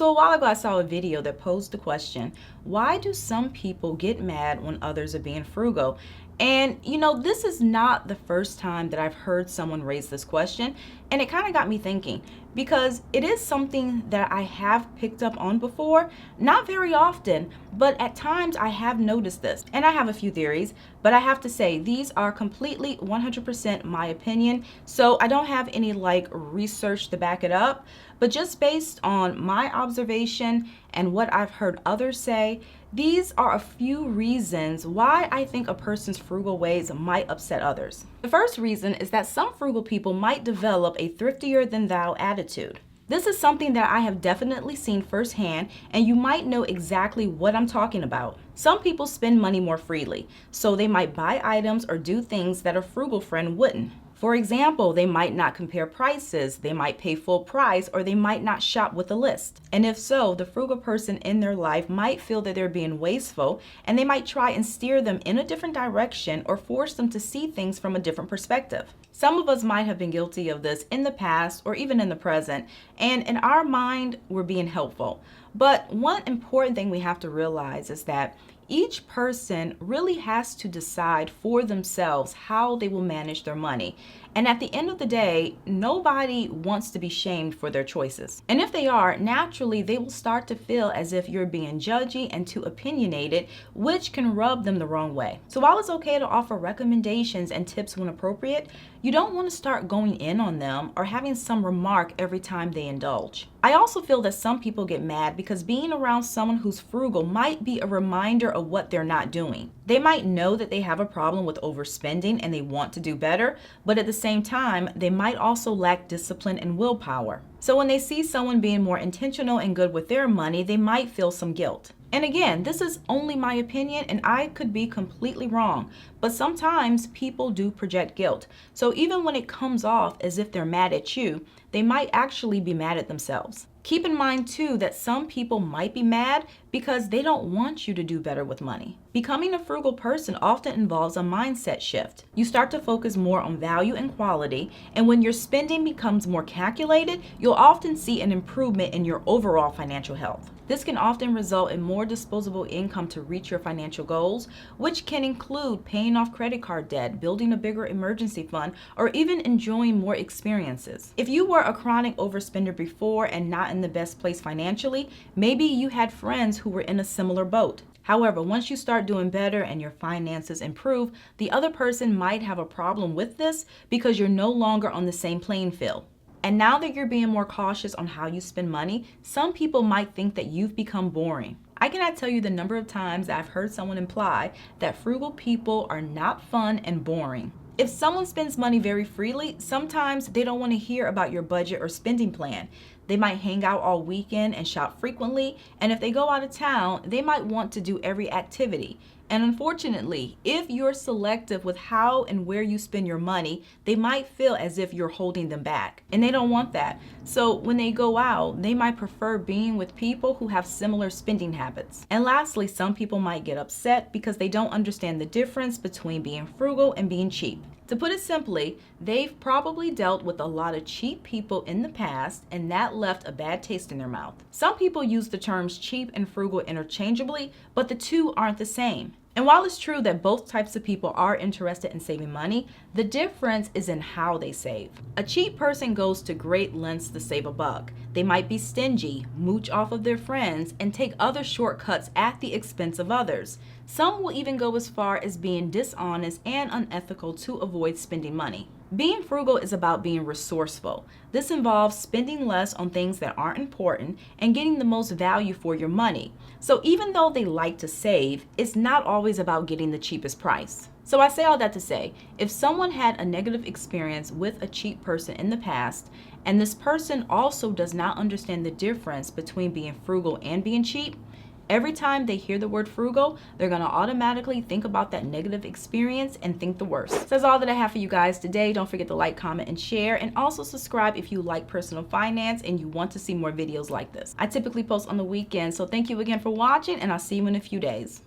So a while ago, I saw a video that posed the question, why do some people get mad when others are being frugal? And this is not the first time that I've heard someone raise this question, and it kind of got me thinking because it is something that I have picked up on before, not very often, but at times I have noticed this. And I have a few theories, but I have to say these are completely 100% my opinion. So I don't have any research to back it up, but just based on my observation and what I've heard others say, these are a few reasons why I think a person's frugal ways might upset others. The first reason is that some frugal people might develop a thriftier than thou attitude. This is something that I have definitely seen firsthand, and you might know exactly what I'm talking about. Some people spend money more freely, so they might buy items or do things that a frugal friend wouldn't. For example, they might not compare prices, they might pay full price, or they might not shop with a list. And if so, the frugal person in their life might feel that they're being wasteful, and they might try and steer them in a different direction or force them to see things from a different perspective. Some of us might have been guilty of this in the past or even in the present, and in our mind, we're being helpful. But one important thing we have to realize is that each person really has to decide for themselves how they will manage their money. And at the end of the day, nobody wants to be shamed for their choices. And if they are, naturally, they will start to feel as if you're being judgy and too opinionated, which can rub them the wrong way. So while it's okay to offer recommendations and tips when appropriate, you don't want to start going in on them or having some remark every time they indulge. I also feel that some people get mad because being around someone who's frugal might be a reminder of what they're not doing. They might know that they have a problem with overspending and they want to do better, but at the same time, they might also lack discipline and willpower. So when they see someone being more intentional and good with their money, they might feel some guilt. And again, this is only my opinion and I could be completely wrong, but sometimes people do project guilt. So even when it comes off as if they're mad at you, they might actually be mad at themselves. Keep in mind too that some people might be mad because they don't want you to do better with money. Becoming a frugal person often involves a mindset shift. You start to focus more on value and quality, and when your spending becomes more calculated, you'll often see an improvement in your overall financial health. This can often result in more disposable income to reach your financial goals, which can include paying off credit card debt, building a bigger emergency fund, or even enjoying more experiences. If you were a chronic overspender before and not in the best place financially, maybe you had friends who were in a similar boat. However, once you start doing better and your finances improve, the other person might have a problem with this because you're no longer on the same playing field. And now that you're being more cautious on how you spend money, some people might think that you've become boring. I cannot tell you the number of times I've heard someone imply that frugal people are not fun and boring. If someone spends money very freely, sometimes they don't want to hear about your budget or spending plan. They might hang out all weekend and shop frequently, and if they go out of town, they might want to do every activity. And unfortunately, if you're selective with how and where you spend your money, they might feel as if you're holding them back, and they don't want that. So when they go out, they might prefer being with people who have similar spending habits. And lastly, some people might get upset because they don't understand the difference between being frugal and being cheap. To put it simply, they've probably dealt with a lot of cheap people in the past, and that left a bad taste in their mouth. Some people use the terms cheap and frugal interchangeably, but the two aren't the same. And while it's true that both types of people are interested in saving money, the difference is in how they save. A cheap person goes to great lengths to save a buck. They might be stingy, mooch off of their friends, and take other shortcuts at the expense of others. Some will even go as far as being dishonest and unethical to avoid spending money. Being frugal is about being resourceful. This involves spending less on things that aren't important and getting the most value for your money. So even though they like to save, it's not always about getting the cheapest price. So I say all that to say, if someone had a negative experience with a cheap person in the past, and this person also does not understand the difference between being frugal and being cheap, every time they hear the word frugal, they're going to automatically think about that negative experience and think the worst. So that's all that I have for you guys today. Don't forget to like, comment, and share, and also subscribe if you like personal finance and you want to see more videos like this. I typically post on the weekend, so thank you again for watching, and I'll see you in a few days.